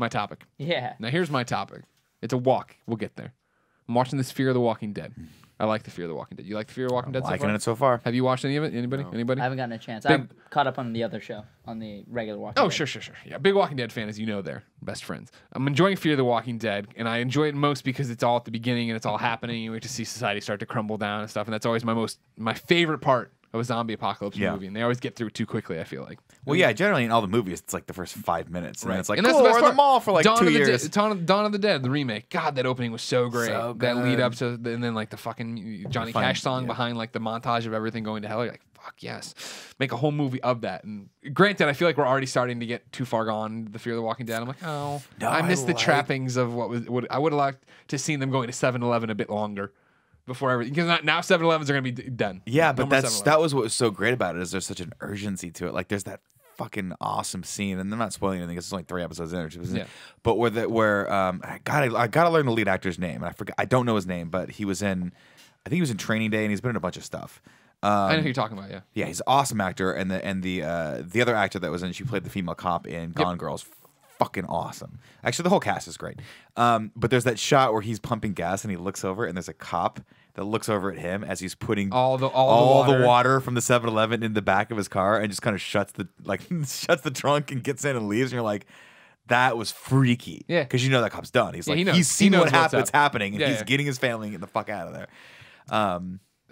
My topic. Yeah. Now here's my topic. It's a walk. We'll get there. I'm watching this Fear of the Walking Dead. I like the Fear of the Walking Dead. You like the Fear of the Walking Dead so far? Liking it so far. Have you watched any of it? Anybody? No. Anybody? I haven't gotten a chance. I've caught up on the other show, on the regular Walking Dead. Sure. Yeah, big Walking Dead fan, as you know, they're best friends. I'm enjoying Fear of the Walking Dead, and I enjoy it most because it's all at the beginning and it's all happening, and we get to see society start to crumble down and stuff, and that's always my favorite part of a zombie apocalypse movie, and they always get through it too quickly, I feel like. Well, yeah, generally in all the movies, it's like the first 5 minutes. And then it's like, and that's cool, the best we're in the part. mall for like Dawn 2 years. Dawn of the Dead, the remake. God, that opening was so great. So that lead good. up to, and then like the fucking Johnny Cash song behind like the montage of everything going to hell. You're like, fuck yes. Make a whole movie of that. And granted, I feel like we're already starting to get too far gone, the Fear of the Walking Dead. I'm like, oh, No, I missed the like- trappings of what I would have liked to seen them going to 7-Eleven a bit longer. Before everything, because now 7-Elevens are going to be done. Yeah, but No more that was what was so great about it is there's such an urgency to it. Like there's that fucking awesome scene, and I'm not spoiling anything. It's only 3 episodes in. Yeah. But I gotta learn the lead actor's name, and I don't know his name, but he was in, I think he was in Training Day, and he's been in a bunch of stuff. I know who you're talking about. Yeah. Yeah, he's an awesome actor, and the other actor that was in, she played the female cop in Gone Girl's fucking awesome. Actually, the whole cast is great. But there's that shot where he's pumping gas and he looks over and there's a cop that looks over at him as he's putting all the water from the 7-Eleven in the back of his car and just kind of shuts the trunk and gets in and leaves. And you're like, that was freaky. Yeah. Because you know that cop's done. He's like, he knows. he's seen He knows what what's happening and Yeah, he's yeah. getting his family and getting the fuck out of there.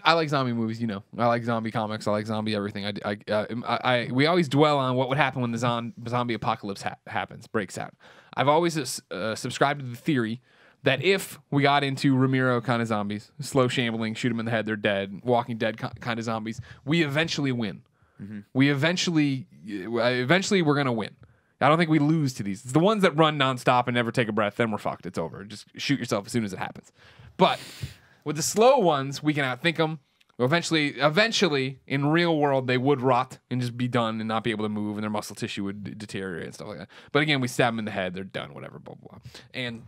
I like zombie movies, you know. I like zombie comics. I like zombie everything. We always dwell on what would happen when the zombie apocalypse breaks out. I've always subscribed to the theory that if we got into Ramiro kind of zombies, slow shambling, shoot them in the head, they're dead, Walking Dead kind of zombies, we eventually win. Mm-hmm. We eventually we're gonna win. I don't think we lose to these. It's the ones that run nonstop and never take a breath. Then we're fucked. It's over. Just shoot yourself as soon as it happens. But with the slow ones, we can outthink them. Eventually, in real world, they would rot and just be done and not be able to move, and their muscle tissue would deteriorate and stuff like that. But again, we stab them in the head, they're done, whatever, blah, blah, blah. And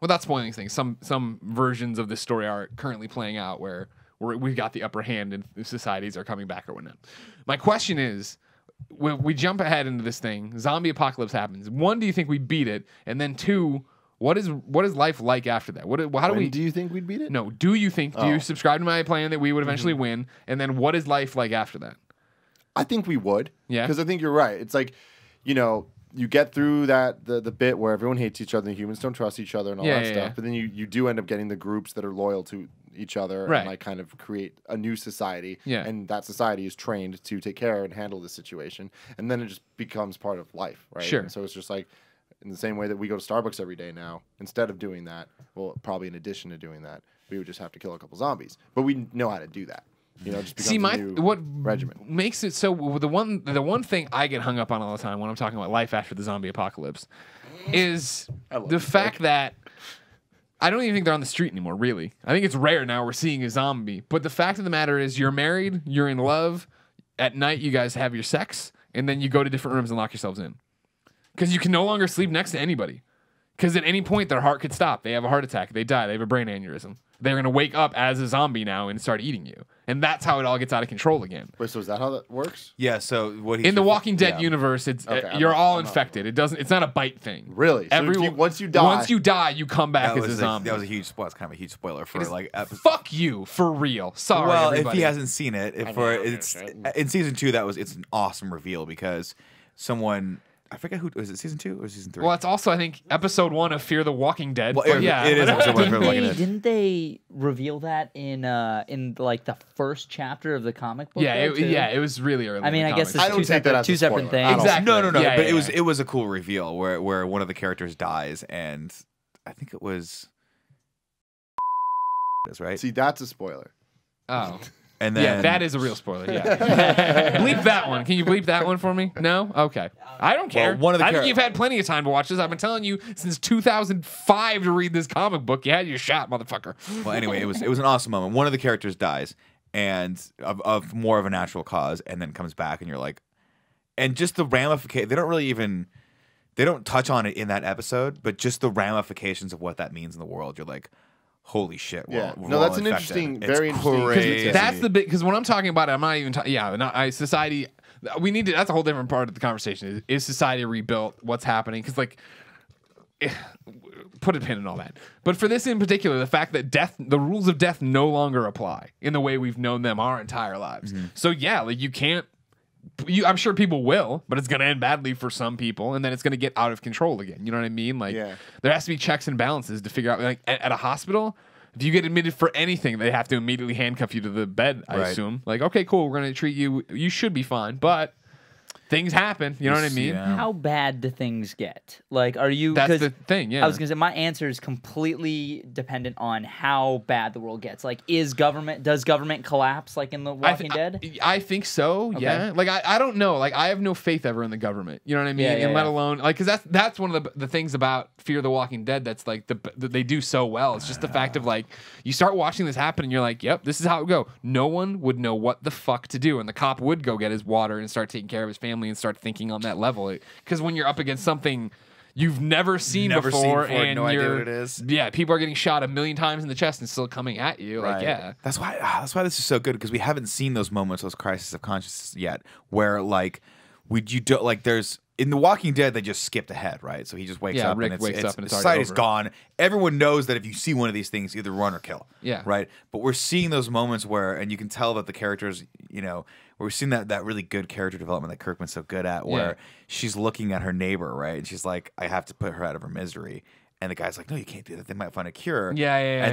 without spoiling things, some versions of this story are currently playing out where we've got the upper hand and societies are coming back or whatnot. My question is, when we jump ahead into this thing, zombie apocalypse happens. 1, do you think we beat it? And then 2, what is life like after that? Do you think we'd beat it? No, do you subscribe to my plan that we would eventually win? And then what is life like after that? I think we would. Yeah. Because I think you're right. It's like, you get through the bit where everyone hates each other, and humans don't trust each other and all that stuff. Yeah. But then you do end up getting the groups that are loyal to each other Right. and like kind of create a new society. Yeah. And that society is trained to take care and handle the situation. And then it just becomes part of life, right? Sure. And so it's just like in the same way that we go to Starbucks every day now, instead of doing that, well, probably in addition to doing that, we would just have to kill a couple zombies. But we know how to do that. It just becomes a new regimen. Makes it so the one thing I get hung up on all the time when I'm talking about life after the zombie apocalypse is the fact that I don't even think they're on the street anymore, really. I think it's rare now we're seeing a zombie. But the fact of the matter is you're married, you're in love, at night you guys have your sex, and then you go to different rooms and lock yourselves in. Because you can no longer sleep next to anybody. Because at any point their heart could stop. They have a heart attack, they die, they have a brain aneurysm. They're going to wake up as a zombie now and start eating you. And that's how it all gets out of control again. Wait, so is that how that works? Yeah, so what In the Walking Dead universe, it's you're all infected. It's not a bite thing. Really? So once you die, you come back as a zombie. That was a huge spoiler. It's kind of a huge spoiler for Fuck you, for real. Sorry, well, everybody. if he hasn't seen it, in season 2, it's an awesome reveal because someone. I forget who was it. Season 2 or season 3? Well, it's also I think episode 1 of Fear the Walking Dead. Well, but yeah, it is episode 1 of Fear the Walking Dead. Didn't they reveal that in like the first chapter of the comic book? It was really early. I mean, I guess I it's don't take that as two separate things. Exactly. No. Yeah, but yeah, it was a cool reveal where one of the characters dies, and I think it was. That's right. See, that's a spoiler. Oh. And then, yeah, that is a real spoiler. Yeah, bleep that one. Can you bleep that one for me? No, okay. I don't care. Well, I think you've had plenty of time to watch this. I've been telling you since 2005 to read this comic book. You had your shot, motherfucker. Well, anyway, it was an awesome moment. One of the characters dies, and of more of a natural cause, and then comes back, and you're like, and just the ramification. They don't touch on it in that episode, but just the ramifications of what that means in the world. You're like, holy shit. Yeah. We're That's all an infected. interesting, It's very interesting. crazy. That's the bit because when I'm talking about it, I'm not even society. we need to. That's a whole different part of the conversation. Is society rebuilt? What's happening? Because like, put a pin in all that. But for this in particular, the fact that the rules of death no longer apply in the way we've known them our entire lives. So yeah, like you can't. I'm sure people will, but it's going to end badly for some people, and then it's going to get out of control again. You know what I mean? Like, there has to be checks and balances to figure out. Like, at a hospital, if you get admitted for anything, they have to immediately handcuff you to the bed, I assume. Like, okay, cool, we're going to treat you. You should be fine, but things happen. You know what I mean? Yeah. How bad do things get? Like, are you? That's the thing. Yeah. I was gonna say my answer is completely dependent on how bad the world gets. Like, does government collapse like in The Walking Dead? I think so. Okay. Yeah. Like I don't know. Like I have no faith ever in the government. You know what I mean? Yeah, and let alone like because that's one of the things about Fear the Walking Dead that's like they do so well. It's just the fact of like you start watching this happen and you're like, yep, this is how it would go. No one would know what the fuck to do, and the cop would go get his water and start taking care of his family and start thinking on that level. Because when you're up against something you've never seen before, and no you're, idea what it is. Yeah, people are getting shot 1,000,000 times in the chest and still coming at you. Like, yeah, that's why this is so good, because we haven't seen those moments, those crises of consciousness yet, where like there's in The Walking Dead they just skipped ahead, right? So he just wakes up Rick and wakes up and it's society's over. gone. Everyone knows that if you see one of these things, either run or kill. Yeah. Right. But we're seeing those moments where, and you can tell that the characters, we're seeing that really good character development that Kirkman's so good at, where she's looking at her neighbor, right? And she's like, I have to put her out of her misery. And the guy's like, no, you can't do that. They might find a cure. And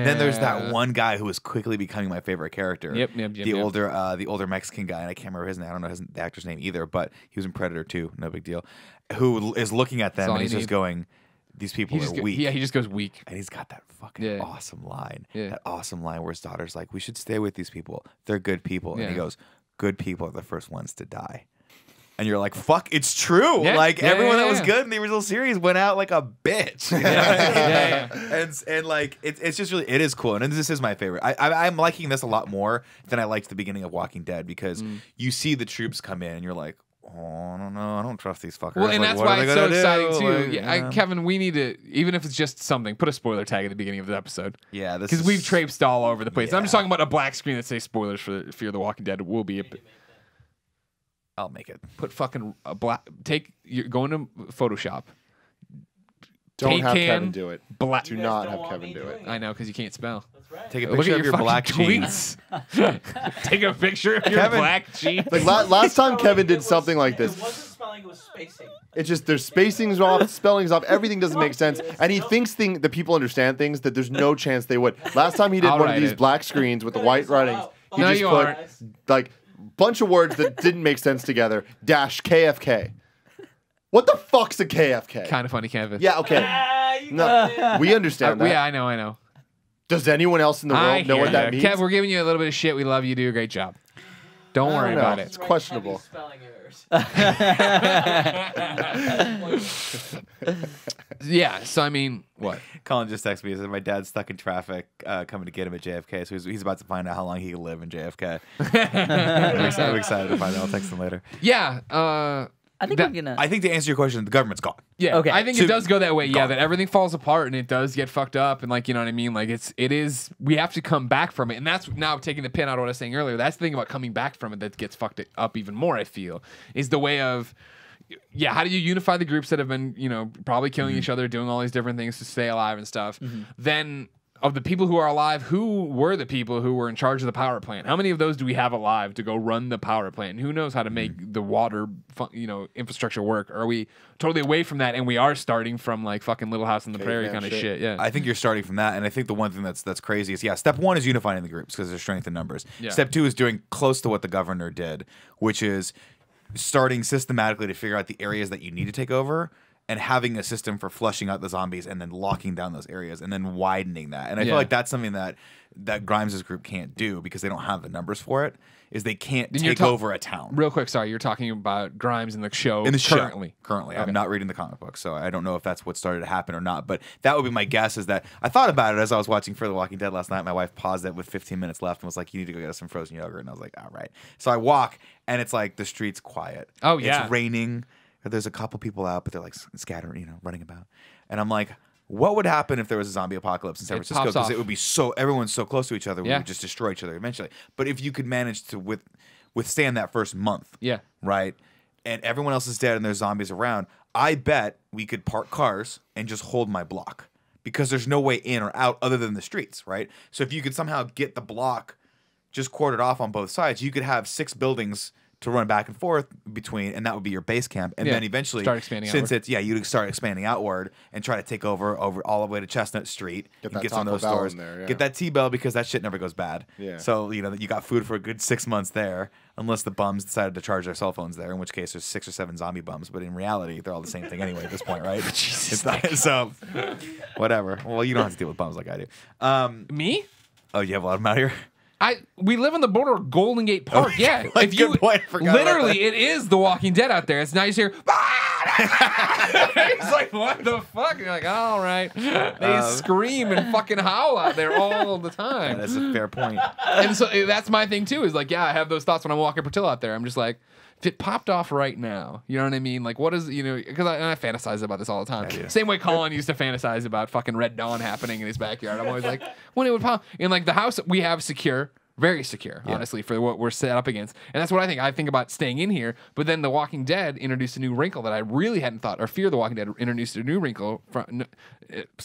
then there's that one guy who is quickly becoming my favorite character. The older Mexican guy, and I can't remember his name. I don't know the actor's name either, but he was in Predator 2. No big deal. Who is looking at them and he's just going, these people are weak. He just goes weak. And he's got that fucking awesome line. That awesome line where his daughter's like, we should stay with these people. They're good people. And he goes, good people are the first ones to die. And you're like, fuck, it's true. Everyone that was good in the original series went out like a bitch. And like, it's just really, it is cool. And this is my favorite. I'm liking this a lot more than I liked the beginning of Walking Dead, because you see the troops come in and you're like, oh, I don't know. I don't trust these fuckers. Well, and like, that's what why are they it's so gonna exciting do? too. Like, Kevin, we need to, even if it's just something, put a spoiler tag at the beginning of the episode. Yeah, because we've traipsed all over the place. I'm just talking about a black screen that says spoilers for Fear the Walking Dead. Will be. I'll make it. Put fucking a black. You're going to Photoshop. Don't have Kevin do it. Black. Do not have Kevin do it. I know, because you can't spell. Take a picture of your black jeans. Take a picture of your black jeans. Like last time Kevin did something like this. It wasn't spelling, it was spacing. It's just there's spacings off, spellings off, everything doesn't make sense, and he thinks that people understand things that there's no chance they would. Last time he did one of these black screens with the white writings, he just put like bunch of words that didn't make sense together. -KFK. What the fuck's a KFK? Kind of funny, Kevin. Yeah, okay. No, we understand that. Yeah, I know. Does anyone else in the world know what that means? Kev, we're giving you a little bit of shit. We love you. You do a great job. Don't worry about it. It's questionable. Spelling errors. Yeah, so I mean, what? Colin just texted me. He said my dad's stuck in traffic coming to get him at JFK, so he's about to find out how long he can live in JFK. I'm excited to find out. I'll text him later. Yeah, I think I'm gonna. I think to answer your question, the government's gone. Yeah. Okay. I think it does go that way. Yeah, that everything falls apart and it does get fucked up, and like, you know what I mean? Like it is. We have to come back from it, and that's now taking the pin out of what I was saying earlier. That's the thing about coming back from it that gets fucked up even more. I feel is the way of. Yeah, how do you unify the groups that have been, probably killing each other, doing all these different things to stay alive and stuff? Then, of the people who are alive, who were the people who were in charge of the power plant? How many of those do we have alive to go run the power plant? And who knows how to make the water, infrastructure work? Or are we totally away from that and we are starting from like fucking Little House on the Prairie kind of shit? Yeah, I think you're starting from that, and I think the one thing that's crazy is step one is unifying the groups because there's strength in numbers. Yeah. Step two is doing close to what the governor did, which is starting systematically to figure out the areas that you need to take over and having a system for flushing out the zombies and then locking down those areas and then widening that. And I feel like that's something that Grimes' group can't do because they don't have the numbers for it, is they can't take over a town. Real quick, sorry, you're talking about Grimes in the show currently. Currently. Okay. I'm not reading the comic book, so I don't know if that's what started to happen or not, but that would be my guess. Is that I thought about it as I was watching Fear the Walking Dead last night. My wife paused it with 15 minutes left and was like, you need to go get us some frozen yogurt. And I was like, all right. So I walk, and it's like the street's quiet. Oh, yeah. It's raining. There's a couple people out, but they're like scattered, running about. And I'm like, what would happen if there was a zombie apocalypse in San Francisco? Because it would be everyone's so close to each other, we would just destroy each other eventually. But if you could manage to, withstand that first month. Yeah. Right? And everyone else is dead and there's zombies around. I bet we could park cars and just hold my block because there's no way in or out other than the streets, right? So if you could somehow get the block just quartered off on both sides, you could have 6 buildings to run back and forth between, and that would be your base camp. And then eventually, start expanding since outward. it's you'd start expanding outward and try to take over all the way to Chestnut Street and that get some of Taco those Bell stores. in there, yeah. Get that T-Bell because that shit never goes bad. Yeah. So you got food for a good 6 months there, unless the bums decided to charge their cell phones there, in which case there's 6 or 7 zombie bums. But in reality, they're all the same thing anyway at this point, right? Jesus. So whatever. Well, you don't have to deal with bums like I do. Me? Oh, you have a lot of them out here. We live on the border of Golden Gate Park. Yeah, Like, good point. Forgot about literally, that. it is The Walking Dead out there. It's nice here. It's like, what the fuck? And you're like, all right. They scream and fucking howl out there all the time. That's a fair point. And so that's my thing too. Is like, yeah, I have those thoughts when I'm walking Portillo out there. I'm just like, if it popped off right now, you know what I mean? Like, what is because I fantasize about this all the time. Same way Colin used to fantasize about fucking Red Dawn happening in his backyard. I'm always like, when it would pop. And like the house we have secure. Very secure, honestly, for what we're set up against. And that's what I think. I think about staying in here, but then The Walking Dead introduced a new wrinkle that I really hadn't thought, or Fear the Walking Dead introduced a new wrinkle,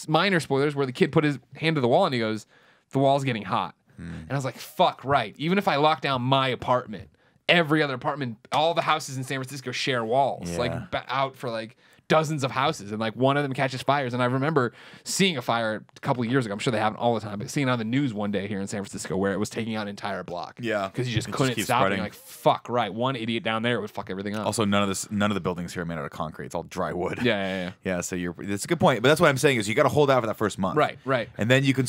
minor spoilers, where the kid put his hand to the wall and he goes, the wall's getting hot. And I was like, fuck, right. Even if I lock down my apartment, every other apartment, all the houses in San Francisco share walls, like out for like dozens of houses, and like one of them catches fires. And I remember seeing a fire a couple of years ago. I'm sure they happen all the time, but seeing it on the news one day here in San Francisco where it was taking out an entire block. Yeah, because you just it couldn't keeps stop it. spreading. Like, fuck, right. One idiot down there would fuck everything up. Also, none of the buildings here are made out of concrete. It's all dry wood. Yeah. Yeah, so that's a good point. But that's what I'm saying is you got to hold out for that first month. Right. And then you can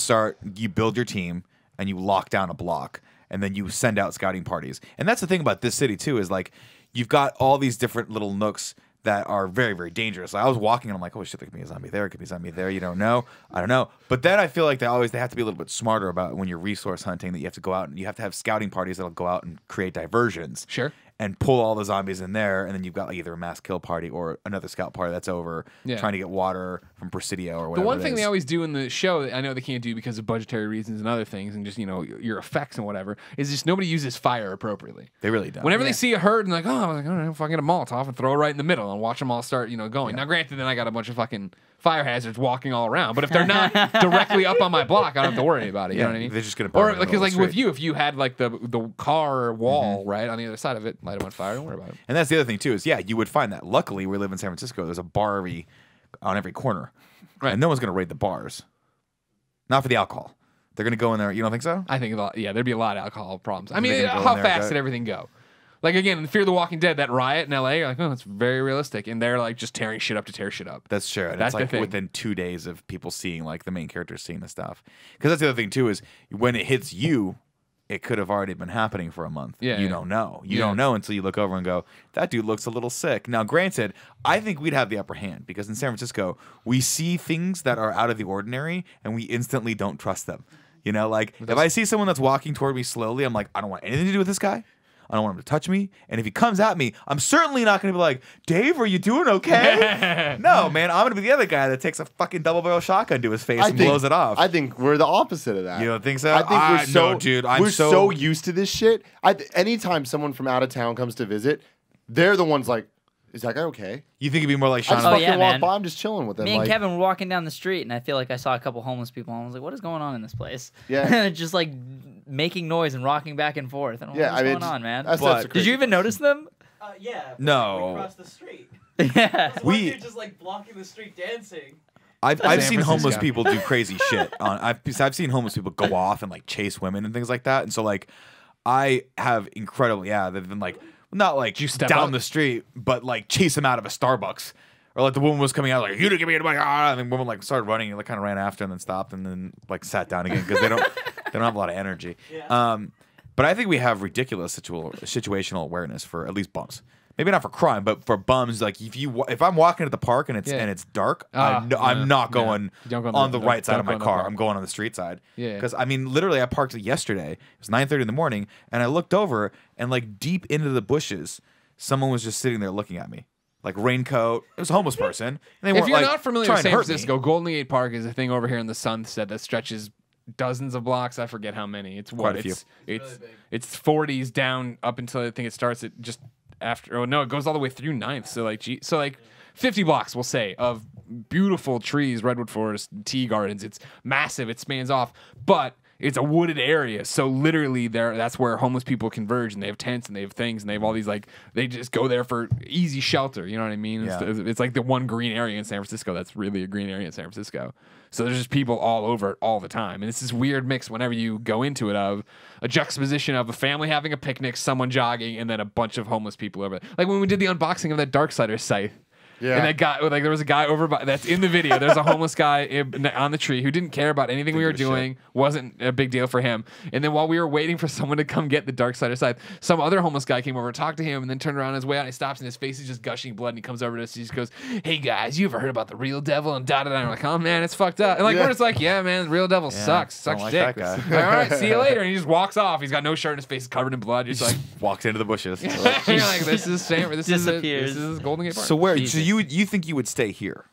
you build your team and you lock down a block and then you send out scouting parties. And that's the thing about this city too is like you've got all these different little nooks that are very, very dangerous. Like, I was walking and I'm like, oh shit, there could be a zombie there, could be a zombie there. You don't know. I don't know. But then I feel like they have to be a little bit smarter about when you're resource hunting, that you have to go out and you have to have scouting parties that'll go out and create diversions. Sure. And pull all the zombies in there, and then you've got like either a mass kill party or another scout party that's over trying to get water from Presidio or whatever. The one thing they always do in the show that I know they can't do because of budgetary reasons and other things and just, your effects and whatever, is just nobody uses fire appropriately. They really don't. Whenever they see a herd and like, oh, I'm like, all right, if I get a Molotov and throw it right in the middle and watch them all start, going. Now, granted, then I got a bunch of fucking fire hazards walking all around, but if they're not directly up on my block, I don't have to worry about it. You know what I mean? They're just gonna burn or because like with you, if you had like the car wall right on the other side of it, light them on fire, don't worry about it. And that's the other thing too is you would find that. Luckily, we live in San Francisco. There's a bar on every corner, right? And no one's gonna raid the bars. Not for the alcohol. They're gonna go in there. You don't think so? I think there'd be a lot of alcohol problems. I mean, They're gonna go how in there, fast did everything go? Like, again, in Fear the Walking Dead, that riot in LA, you're like, oh, that's very realistic. And they're like just tearing shit up to tear shit up. That's true. And That's it's like the thing. within 2 days of people seeing, like, the main characters seeing the stuff. Because that's the other thing, too, is when it hits you, it could have already been happening for a month. Yeah, you don't know. You Yeah. don't know until you look over and go, that dude looks a little sick. Now, granted, I think we'd have the upper hand because in San Francisco, we see things that are out of the ordinary and we instantly don't trust them. Like, if I see someone that's walking toward me slowly, I'm like, I don't want anything to do with this guy. I don't want him to touch me. And if he comes at me, I'm certainly not going to be like, Dave, are you doing okay? No, man. I'm going to be the other guy that takes a fucking double barrel shotgun to his face and blows it off. I think we're the opposite of that. You don't think so? I think we're so used to this shit. Anytime someone from out of town comes to visit, they're the ones like, is that guy okay? You think it'd be more like I just Sean? fucking walk man. by. I'm just chilling with them. Me and like, Kevin were walking down the street, and I feel like I saw a couple homeless people. And I was like, "What is going on in this place?" Yeah. just like making noise and rocking back and forth. And Yeah, what's I mean, going on, man? But- Did you even notice them? Yeah. No. We crossed the street. Yeah. There's We- one dude just like blocking the street dancing. I've San seen homeless Francisco. people do crazy shit. I've seen homeless people go off and like chase women and things like that. And so like I have they've been like not like you step down up? the street, but like chase him out of a Starbucks. Or like the woman was coming out like, you didn't give me my and the woman like started running and like kind of ran after and then stopped and then like sat down again because they don't have a lot of energy. Yeah. But I think we have ridiculous situational awareness for at least bums. Maybe not for crime, but for bums. Like if I'm walking at the park and it's dark, I'm not going Don't go on the right side don't of go my on the car. park. I'm going on the street side. Yeah. Because I mean, literally, I parked yesterday. It was 9:30 in the morning, and I looked over and like deep into the bushes, someone was just sitting there looking at me, like raincoat. It was a homeless person. And they If weren't, you're like, not familiar trying with to San hurt me. Francisco, Golden Gate Park is a thing over here in the Sunset that stretches dozens of blocks. I forget how many. It's Quite what a few. it's 40s down up until I think it starts at just after. Oh no, it goes all the way through 9th. So like 50 blocks, we'll say, of beautiful trees, redwood forest, tea gardens. It's massive. It spans off, but it's a wooded area. So literally that's where homeless people converge, and they have tents and they have things and they have all these, like, they just go there for easy shelter. You know what I mean? Yeah. It's like the one green area in San Francisco that's really a green area in San Francisco. So there's just people all over it all the time. And it's this weird mix whenever you go into it of a juxtaposition of a family having a picnic, someone jogging, and then a bunch of homeless people over there. Like when we did the unboxing of that Darksiders site. Yeah. And that guy, like, there was a guy over by, that's in the video. There's a homeless guy on the tree who didn't care about anything we were doing. Wasn't a big deal for him. And then while we were waiting for someone to come get the Darksiders scythe, some other homeless guy came over, talked to him, and then turned around on his way out. And he stops, and his face is just gushing blood. And he comes over to us. He just goes, "Hey guys, you ever heard about the real devil?" And da da da. And we're like, "Oh man, it's fucked up." And like we're just like, "Yeah, man, the real devil sucks. Sucks like dick." that guy. Like, all right, see you later. And he just walks off. He's got no shirt. And his face is covered in blood. He's like, Walks into the bushes. you're like, "This is Sam. This Disappears. is Golden Gate Park." So where? So you think you would stay here?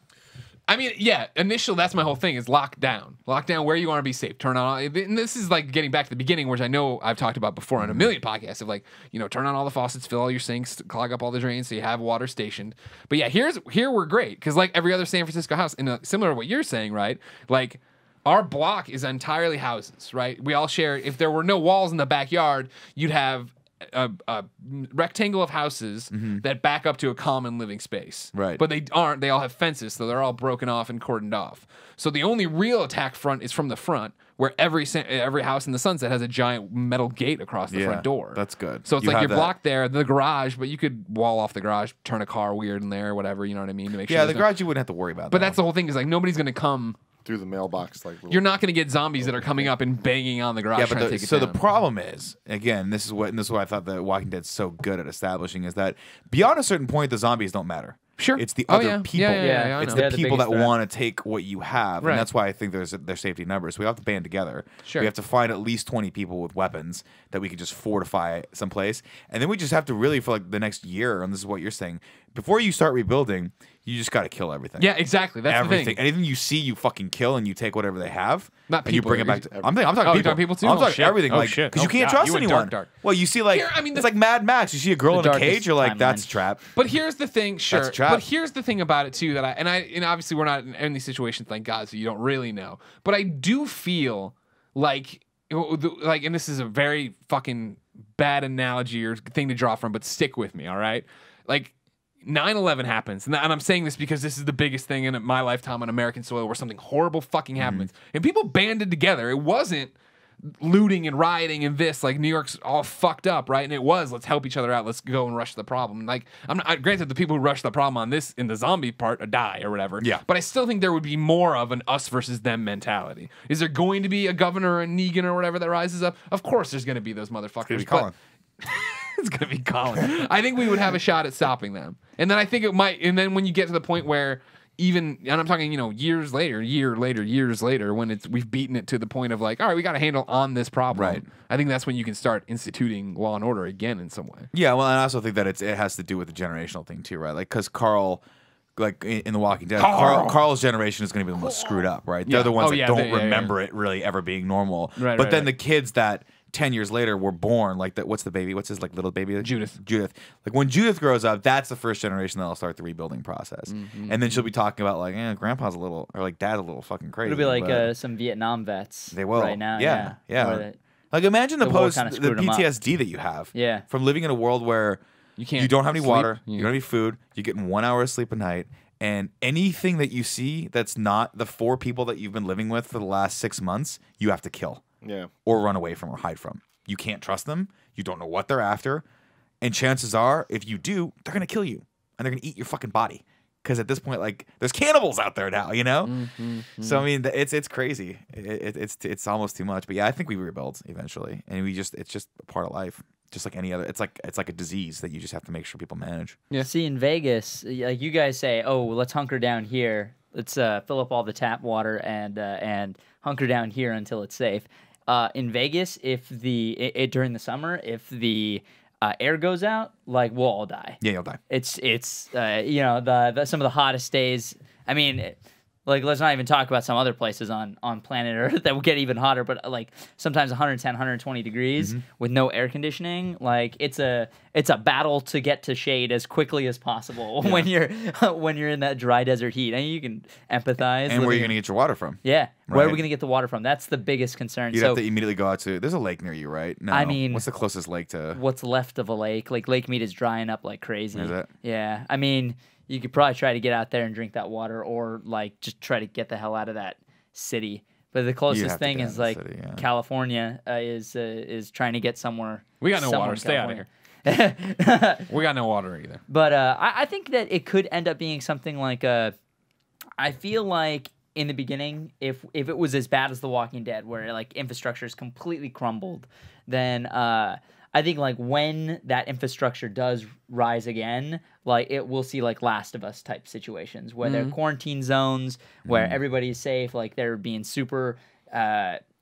I mean, yeah, initial, that's my whole thing, is lock down. Lock down where you want to be safe. Turn on, and this is like getting back to the beginning, which I know I've talked about before on a million podcasts of, like, you know, turn on all the faucets, fill all your sinks, clog up all the drains so you have water stationed. But yeah, here we're great, because like every other San Francisco house, and similar to what you're saying, right? Like, our block is entirely houses, right? We all share, if there were no walls in the backyard, you'd have a rectangle of houses that back up to a common living space. Right. But they aren't. They all have fences, so they're all broken off and cordoned off. So the only real attack front is from the front, where every house in the Sunset has a giant metal gate across the front door. That's good. So it's You like have you're that. blocked there, the garage, but you could wall off the garage, turn a car weird in there, whatever, you know what I mean? To make sure Yeah, there's the no- garage you wouldn't have to worry about. But that's the whole thing, is like nobody's going to come. Through the mailbox, like You're not going to get zombies that are coming up and banging on the garage yeah, trying but to take it so down. the problem is, again, this is what I thought the Walking Dead's so good at establishing, is that beyond a certain point, the zombies don't matter. Sure. It's the Oh, other yeah. people. Yeah, I it's know. the They're the people that biggest threat. want to take what you have, Right. and that's why I think there's safety numbers. We have to band together. Sure. We have to find at least 20 people with weapons that we can just fortify someplace, and then we just have to really, for like the next year, and this is what you're saying, before you start rebuilding, you just got to kill everything. Yeah, exactly. That's everything. the thing. Anything you see, you fucking kill, and you take whatever they have. Not and you people, bring it back. I'm talking Oh, people. you're talking people too? I'm Oh, talking shit. everything. Oh, like, shit. because you Oh, can't God, trust you went anyone. dark. Well, you see, like, Here, I mean, it's like Mad Max. You see a girl The in a cage, darkest you're like, timeline. that's a trap. But here's the thing, sure. a trap. But here's the thing about it too, that and obviously we're not in these situations, thank God, so you don't really know. But I do feel like, and this is a very fucking bad analogy or thing to draw from, but stick with me, all right? Like, 9/11 happens, and I'm saying this because this is the biggest thing in my lifetime on American soil where something horrible fucking happens, and people banded together. It wasn't looting and rioting and this, like, New York's all fucked up, right? And it was, let's help each other out, let's go and rush the problem. Like, granted, the people who rush the problem on this in the zombie part die or whatever. Yeah. But I still think there would be more of an us versus them mentality. Is there going to be a governor or a Negan or whatever that rises up? Of course, there's going to be those motherfuckers. Gonna be but- Colin. It's gonna be Colin. I think we would have a shot at stopping them, and then I think it might. And then when you get to the point where even, and I'm talking, years later, years later, when we've beaten it to the point of like, all right, we got a handle on this problem. Right. I think that's when you can start instituting law and order again in some way. Yeah, well, and I also think that it has to do with the generational thing too, right? Like, because Carl, like in The Walking Dead, Carl's generation is going to be the most screwed up, right? They're Yeah. the ones Oh, that yeah, don't they- yeah, remember it really ever being normal. Right, but right, then right. the kids that 10 years later were born, like that. What's the baby? What's his like little baby? Judith. Like when Judith grows up, that's the first generation that'll start the rebuilding process, Mm-hmm. and then she'll be talking about like, grandpa's a little, or like dad's a little fucking crazy. It'll be like but some Vietnam vets. they will right now. Yeah. Where they- Like imagine the the war post, kinda the screwed 'em up. PTSD that you have. Yeah. From living in a world where You you don't have any sleep. water, Yeah. you don't have any food, you're getting 1 hour of sleep a night, and anything that you see that's not the 4 people that you've been living with for the last 6 months, you have to kill Yeah. or run away from or hide from. You can't trust them. You don't know what they're after. And chances are, if you do, they're going to kill you and they're going to eat your fucking body. Because at this point, like, there's cannibals out there now, So, I mean, it's crazy. It's almost too much. But yeah, I think we rebuild eventually. And it's just a part of life. Just like any other, it's like a disease that you just have to make sure people manage. Yeah. See, in Vegas, like you guys say, oh, let's hunker down here. Let's fill up all the tap water and hunker down here until it's safe. In Vegas, if during the summer, if the air goes out, like we'll all die. Yeah, you'll die. It's some of the hottest days. I mean, Like, let's not even talk about some other places on planet Earth that will get even hotter, but like sometimes 110, 120 degrees with no air conditioning. Like, it's a battle to get to shade as quickly as possible when you're in that dry desert heat. I mean, you can empathize. And where are you going to get your water from? Yeah. Where are we Right. going to get the water from? That's the biggest concern. You'd So have to immediately go out to. There's a lake near you, right? No. I mean, what's the closest lake to? what's left of a lake? Like, Lake Mead is drying up like crazy. Is it? Yeah. I mean, you could probably try to get out there and drink that water, or like just try to get the hell out of that city. But the closest have to thing get is out of like the city, yeah. California is trying to get somewhere. We got no somewhere water. in Stay out of California. here. We got no water either. But I think that it could end up being something like I feel like in the beginning, if it was as bad as The Walking Dead, where like infrastructure is completely crumbled, then I think like when that infrastructure does rise again, like it will see like Last of Us type situations where they're quarantine zones where everybody's safe, like they're being super.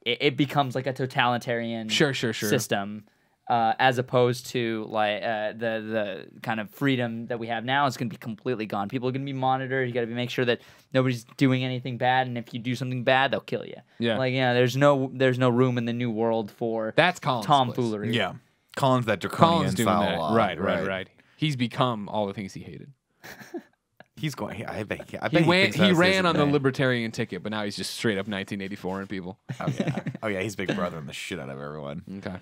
It becomes like a totalitarian Sure. system. As opposed to like the kind of freedom that we have now is going to be completely gone. People are going to be monitored. You got to make sure that nobody's doing anything bad, and if you do something bad, they'll kill you. Yeah. Like there's no room in the new world for That's Colin's tomfoolery. Yeah. Colin's that draconian Colin's doing style that. law, Right. He's become all the things he hated. He's going. I bet He thinks he that's ran his on the day. libertarian ticket, but now he's just straight up 1984 and people. Oh yeah. He's Big Brother and the shit out of everyone. Okay.